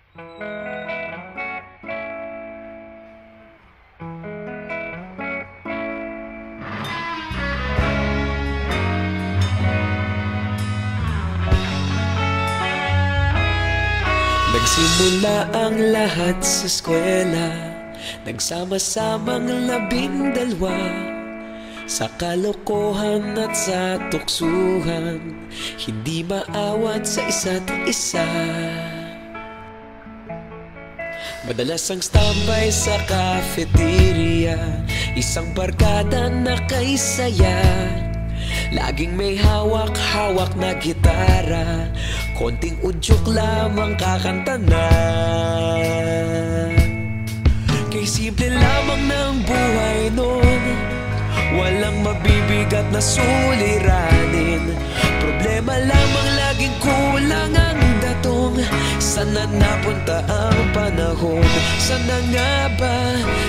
Nagsimula ang lahat sa eskwela, nagsama-samang 12 sa kalokohan at sa tuksuhan, hindi maawat sa isa't isa. Madalas ang standby sa cafeteria, isang barkada na kay saya. Laging may hawak-hawak na gitara, konting udyok lamang kakanta na. Kay simple lamang ng buhay nun, walang mabibigat na suliranin. Problema lamang laging kulang ang datong. Sana napunta ang panahon? Sana nga ba?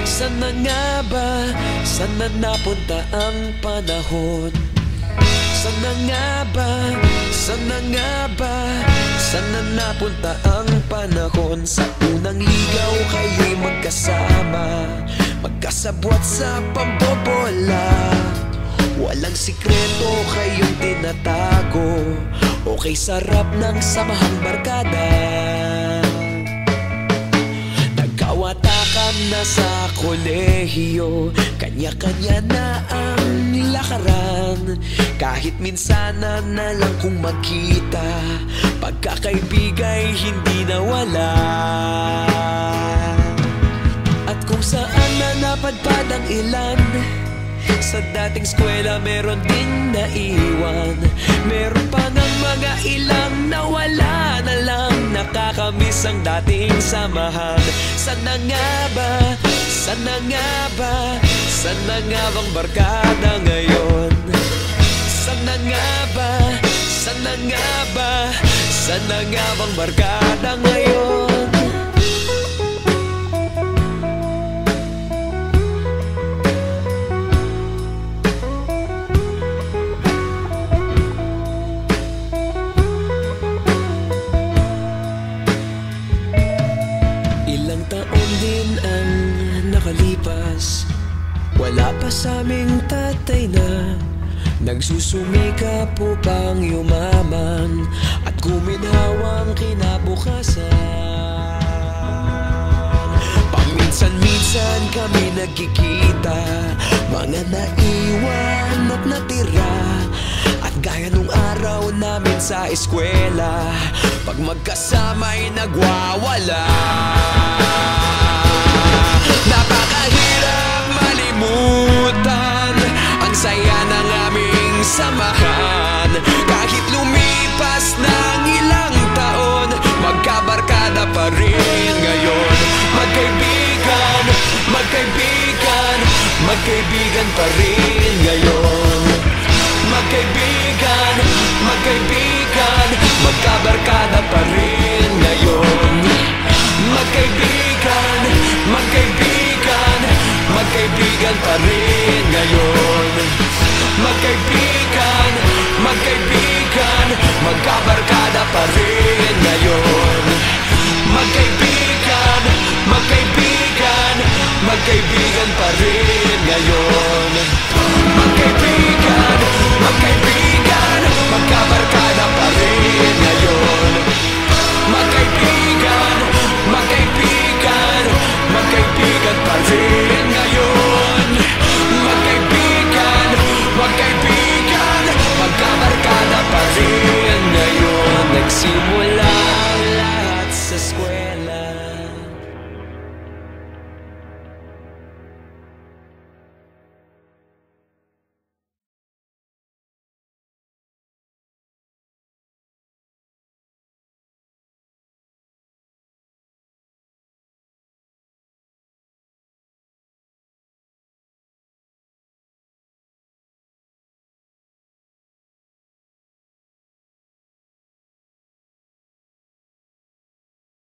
Sana nga ba? Sana napunta ang panahon? Sana nga ba? Sana nga ba? Sana napunta ang panahon? Sa unang ligaw kayo'y magkasama, magkasabwat sa pambobola. Walang sikreto kayong tinatago, okay sarap ng samahang barkada. Nagkawatakan na sa kolehiyo, kanya-kanya na ang lakaran. Kahit minsan na lang kung magkita, pagkakaibigay hindi nawala. At kung saan na napadpad ang ilan, sa dating eskwela meron din naiwan. Meron pa ngang mga ilang nawala na lang, nakakamiss ang dating samahan. Sana nga ba? Sana nga ba? Sana nga bang barkada ngayon? Sana nga ba? Sana nga ba? Sana nga bang barkada ngayon? Ilang taon din ang nakalipas, wala pa sa aming tatay na nagsusumikap upang yumaman at guminhawang kinabukasan. Paminsan-minsan kami nagkikita, mga naiwan at natira. At gaya nung araw namin sa eskwela, pag magkasama'y nagwawala. Napakahirap malimutan ang saya ng aming samahan. Kahit lumipas ng ilang taon, magkabarkada pa rin ngayon. Magkaibigan, magkaibigan, magkaibigan pa rin ngayon. Magkaibigan, magkaibigan,